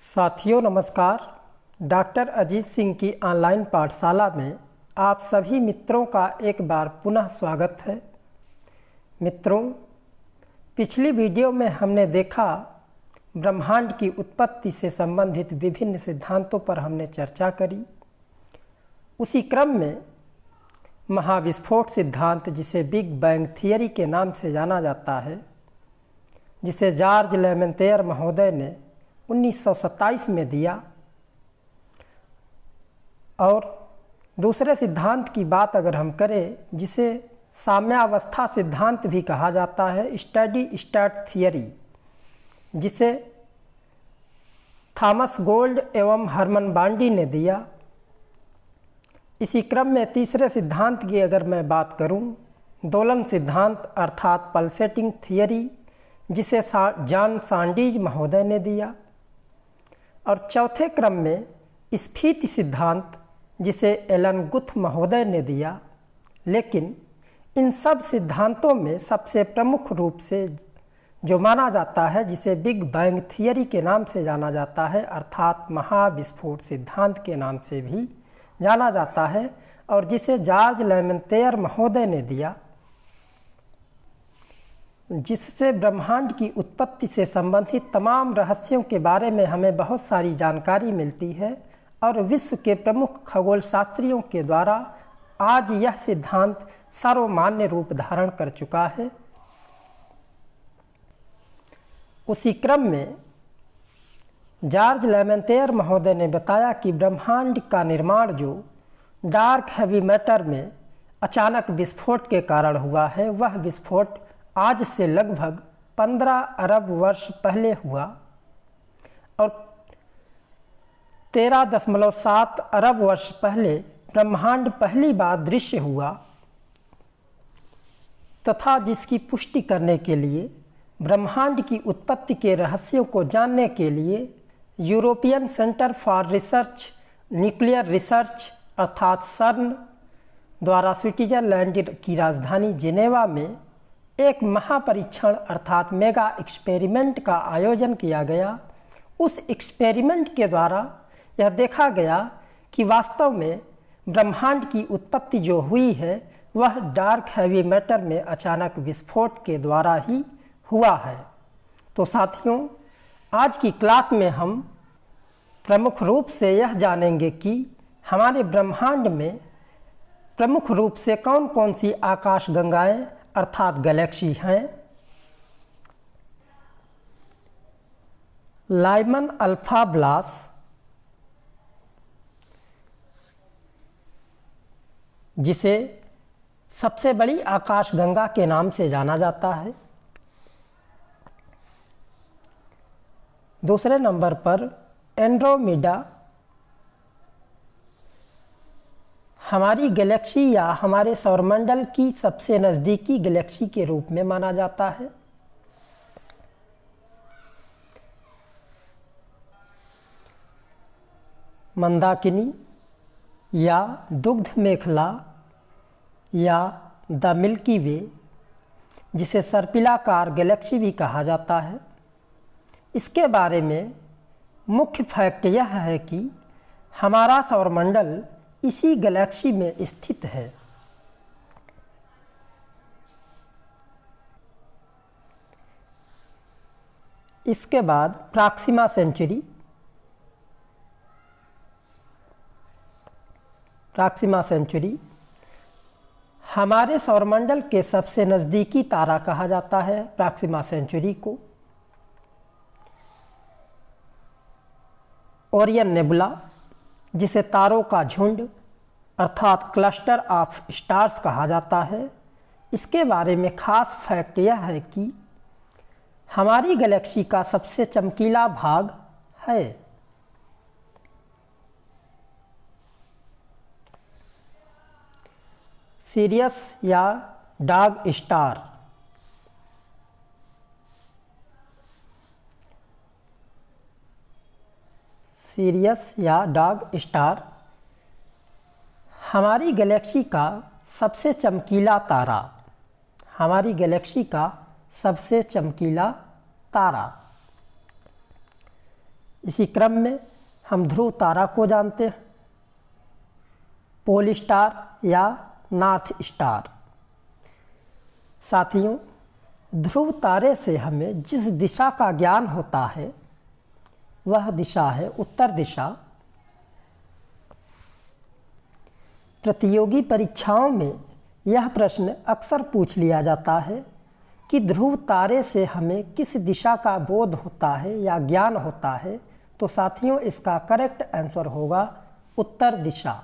साथियों नमस्कार। डॉक्टर अजीत सिंह की ऑनलाइन पाठशाला में आप सभी मित्रों का एक बार पुनः स्वागत है। मित्रों, पिछली वीडियो में हमने देखा ब्रह्मांड की उत्पत्ति से संबंधित विभिन्न सिद्धांतों पर हमने चर्चा करी। उसी क्रम में महाविस्फोट सिद्धांत, जिसे बिग बैंग थियरी के नाम से जाना जाता है, जिसे जॉर्ज लेमेंतेयर महोदय ने 1927 में दिया, और दूसरे सिद्धांत की बात अगर हम करें, जिसे साम्यावस्था सिद्धांत भी कहा जाता है, स्टडी स्टेट थियरी, जिसे थॉमस गोल्ड एवं हरमन बांडी ने दिया। इसी क्रम में तीसरे सिद्धांत की अगर मैं बात करूं, दोलन सिद्धांत अर्थात पल्सेटिंग थियरी, जिसे जॉन सैंडविच महोदय ने दिया। और चौथे क्रम में स्फीति सिद्धांत, जिसे एलन गुथ महोदय ने दिया। लेकिन इन सब सिद्धांतों में सबसे प्रमुख रूप से जो माना जाता है, जिसे बिग बैंग थियरी के नाम से जाना जाता है, अर्थात महाविस्फोट सिद्धांत के नाम से भी जाना जाता है, और जिसे जॉर्ज लेमेंतेयर महोदय ने दिया, जिससे ब्रह्मांड की उत्पत्ति से संबंधित तमाम रहस्यों के बारे में हमें बहुत सारी जानकारी मिलती है। और विश्व के प्रमुख खगोल शास्त्रियों के द्वारा आज यह सिद्धांत सर्वमान्य रूप धारण कर चुका है। उसी क्रम में जॉर्ज लेमेंतेयर महोदय ने बताया कि ब्रह्मांड का निर्माण जो डार्क हैवी मैटर में अचानक विस्फोट के कारण हुआ है, वह विस्फोट आज से लगभग 15 अरब वर्ष पहले हुआ, और 13.7 अरब वर्ष पहले ब्रह्मांड पहली बार दृश्य हुआ, तथा जिसकी पुष्टि करने के लिए ब्रह्मांड की उत्पत्ति के रहस्यों को जानने के लिए European centre for research nuclear research अर्थात सर्न द्वारा स्विट्जरलैंड की राजधानी जिनेवा में एक महापरीक्षण अर्थात मेगा एक्सपेरिमेंट का आयोजन किया गया। उस एक्सपेरिमेंट के द्वारा यह देखा गया कि वास्तव में ब्रह्मांड की उत्पत्ति जो हुई है, वह डार्क हैवी मैटर में अचानक विस्फोट के द्वारा ही हुआ है। तो साथियों, आज की क्लास में हम प्रमुख रूप से यह जानेंगे कि हमारे ब्रह्मांड में प्रमुख रूप से कौन कौन सी आकाश गंगाएं अर्थात गैलेक्सी हैं। लाइमन अल्फा ब्लास, जिसे सबसे बड़ी आकाशगंगा के नाम से जाना जाता है। दूसरे नंबर पर एंड्रोमेडा, हमारी गैलेक्सी या हमारे सौरमंडल की सबसे नज़दीकी गैलेक्सी के रूप में माना जाता है। मंदाकिनी या दुग्ध मेखला या द मिल्की वे, जिसे सर्पिलाकार गैलेक्सी भी कहा जाता है। इसके बारे में मुख्य फैक्ट यह है कि हमारा सौरमंडल इसी गैलेक्सी में स्थित है। इसके बाद प्रॉक्सिमा सेंचुरी, हमारे सौरमंडल के सबसे नज़दीकी तारा कहा जाता है प्रॉक्सिमा सेंचुरी को। ओरियन नेबुला, जिसे तारों का झुंड अर्थात क्लस्टर ऑफ स्टार्स कहा जाता है। इसके बारे में खास फैक्ट यह है कि हमारी गैलेक्सी का सबसे चमकीला भाग है। सीरियस या डॉग स्टार, हमारी गैलेक्सी का सबसे चमकीला तारा। इसी क्रम में हम ध्रुव तारा को जानते हैं, पोल स्टार या नॉर्थ स्टार। साथियों, ध्रुव तारे से हमें जिस दिशा का ज्ञान होता है वह दिशा है उत्तर दिशा। प्रतियोगी परीक्षाओं में यह प्रश्न अक्सर पूछ लिया जाता है कि ध्रुव तारे से हमें किस दिशा का बोध होता है या ज्ञान होता है। तो साथियों, इसका करेक्ट आंसर होगा उत्तर दिशा।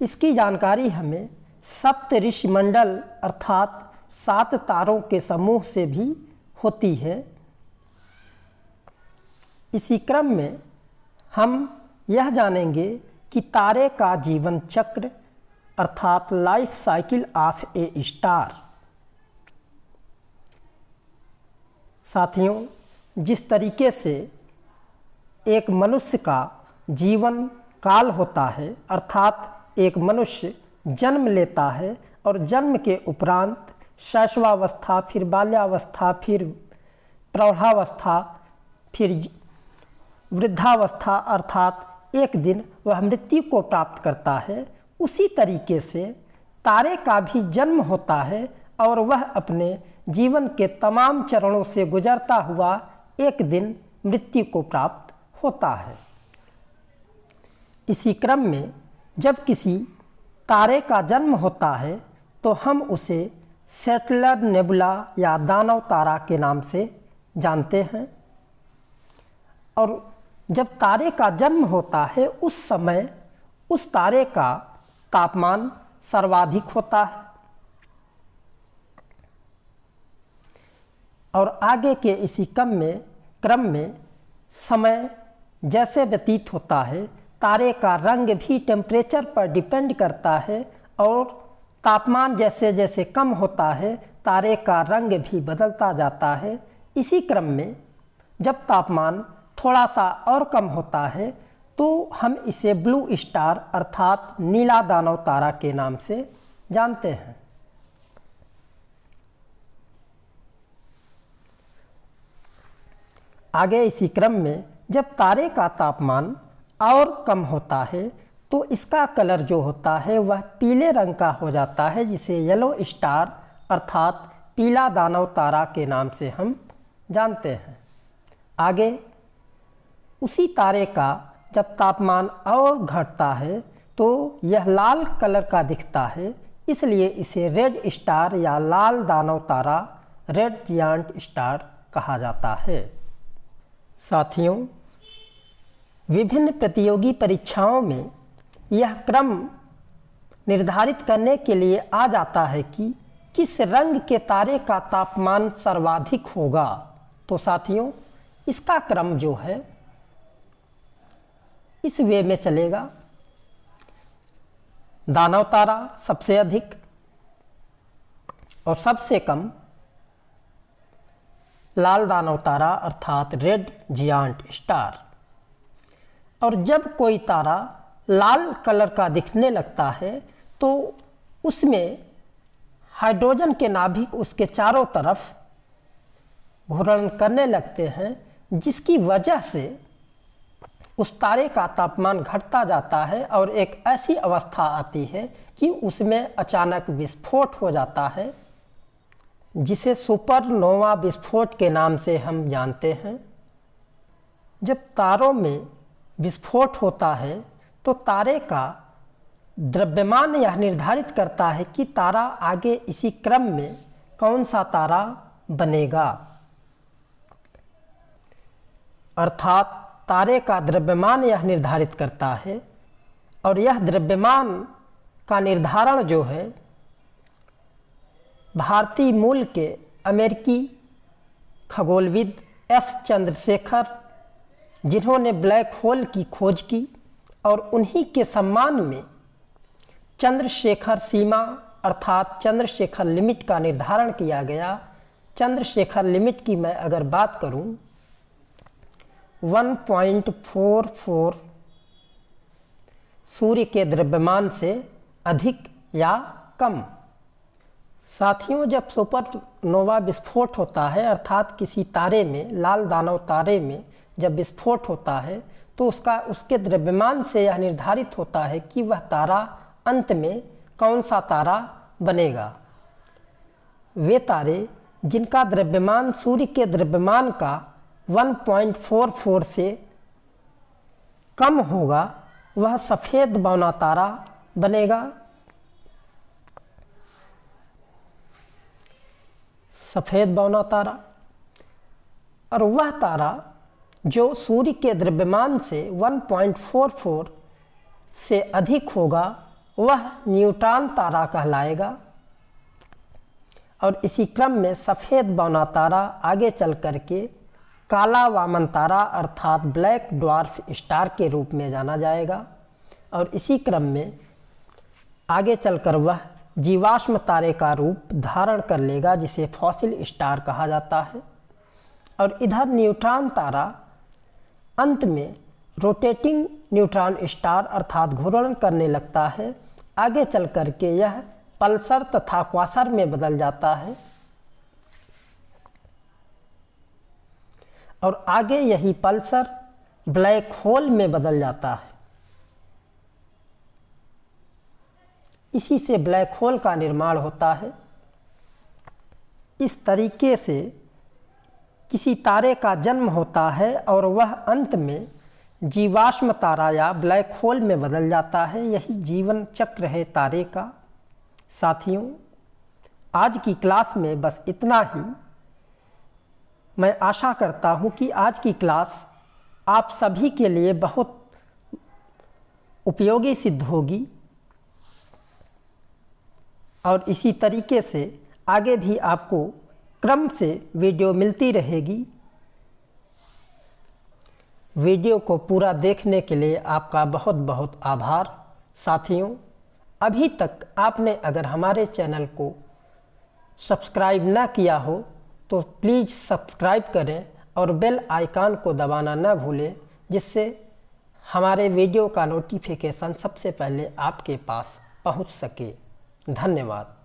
इसकी जानकारी हमें सप्त ऋषि मंडल अर्थात 7 तारों के समूह से भी होती है। इसी क्रम में हम यह जानेंगे कि तारे का जीवन चक्र अर्थात life cycle of A star. साथियों, जिस तरीके से एक मनुष्य का जीवन काल होता है अर्थात एक मनुष्य जन्म लेता है और जन्म के उपरांत शैशवावस्था, फिर बाल्यावस्था, फिर प्रौढ़ावस्था, फिर वृद्धावस्था अर्थात एक दिन वह मृत्यु को प्राप्त करता है, उसी तरीके से तारे का भी जन्म होता है और वह अपने जीवन के तमाम चरणों से गुजरता हुआ एक दिन मृत्यु को प्राप्त होता है। इसी क्रम में जब किसी तारे का जन्म होता है तो हम उसे सेटलर नेबुला या दानव तारा के नाम से जानते हैं। और जब तारे का जन्म होता है उस समय उस तारे का तापमान सर्वाधिक होता है और आगे के इसी क्रम में समय जैसे व्यतीत होता है तारे का रंग भी टेम्परेचर पर डिपेंड करता है और तापमान जैसे जैसे कम होता है तारे का रंग भी बदलता जाता है। इसी क्रम में जब तापमान थोड़ा सा और कम होता है तो हम इसे ब्लू स्टार अर्थात नीला दानव तारा के नाम से जानते हैं। आगे इसी क्रम में जब तारे का तापमान और कम होता है तो इसका कलर जो होता है वह पीले रंग का हो जाता है, जिसे येलो स्टार अर्थात पीला दानव तारा के नाम से हम जानते हैं। आगे उसी तारे का जब तापमान और घटता है तो यह लाल कलर का दिखता है, इसलिए इसे रेड स्टार या लाल दानव तारा रेड जियांट स्टार कहा जाता है। साथियों, विभिन्न प्रतियोगी परीक्षाओं में यह क्रम निर्धारित करने के लिए आ जाता है कि किस रंग के तारे का तापमान सर्वाधिक होगा। तो साथियों, इसका क्रम जो है इस वे में चलेगा। दानव तारा सबसे अधिक और सबसे कम लाल दानव तारा अर्थात रेड जियांट स्टार। और जब कोई तारा लाल कलर का दिखने लगता है तो उसमें हाइड्रोजन के नाभिक उसके चारों तरफ घूर्णन करने लगते हैं, जिसकी वजह से उस तारे का तापमान घटता जाता है और एक ऐसी अवस्था आती है कि उसमें अचानक विस्फोट हो जाता है, जिसे सुपरनोवा विस्फोट के नाम से हम जानते हैं। जब तारों में विस्फोट होता है तो तारे का द्रव्यमान यह निर्धारित करता है कि तारा आगे इसी क्रम में कौन सा तारा बनेगा। अर्थात तारे का द्रव्यमान यह निर्धारित करता है और यह द्रव्यमान का निर्धारण जो है भारतीय मूल के अमेरिकी खगोलविद एस चंद्रशेखर, जिन्होंने ब्लैक होल की खोज की, और उन्हीं के सम्मान में चंद्रशेखर सीमा अर्थात चंद्रशेखर लिमिट का निर्धारण किया गया। चंद्रशेखर लिमिट की मैं अगर बात करूं 1.44 सूर्य के द्रव्यमान से अधिक या कम। साथियों, जब सुपरनोवा विस्फोट होता है अर्थात किसी तारे में, लाल दानव तारे में जब विस्फोट होता है तो उसके द्रव्यमान से यह निर्धारित होता है कि वह तारा अंत में कौन सा तारा बनेगा। वे तारे जिनका द्रव्यमान सूर्य के द्रव्यमान का 1.44 से कम होगा वह सफ़ेद बौना तारा बनेगा। सफ़ेद बौना तारा। और वह तारा जो सूर्य के द्रव्यमान से 1.44 से अधिक होगा वह न्यूट्रॉन तारा कहलाएगा। और इसी क्रम में सफ़ेद बौना तारा आगे चल कर के काला वामन तारा अर्थात ब्लैक ड्वार्फ स्टार के रूप में जाना जाएगा। और इसी क्रम में आगे चलकर वह जीवाश्म तारे का रूप धारण कर लेगा जिसे फॉसिल स्टार कहा जाता है। और इधर न्यूट्रॉन तारा अंत में रोटेटिंग न्यूट्रॉन स्टार अर्थात घूर्णन करने लगता है। आगे चल कर के यह पल्सर तथा क्वासर में बदल जाता है और आगे यही पल्सर ब्लैक होल में बदल जाता है। इसी से ब्लैक होल का निर्माण होता है। इस तरीके से किसी तारे का जन्म होता है और वह अंत में जीवाश्म तारा या ब्लैक होल में बदल जाता है। यही जीवन चक्र है तारे का। साथियों, आज की क्लास में बस इतना ही। मैं आशा करता हूँ कि आज की क्लास आप सभी के लिए बहुत उपयोगी सिद्ध होगी और इसी तरीके से आगे भी आपको क्रम से वीडियो मिलती रहेगी। वीडियो को पूरा देखने के लिए आपका बहुत बहुत आभार। साथियों, अभी तक आपने अगर हमारे चैनल को सब्सक्राइब ना किया हो तो प्लीज़ सब्सक्राइब करें और बेल आइकन को दबाना ना भूलें, जिससे हमारे वीडियो का नोटिफिकेशन सबसे पहले आपके पास पहुंच सके। धन्यवाद।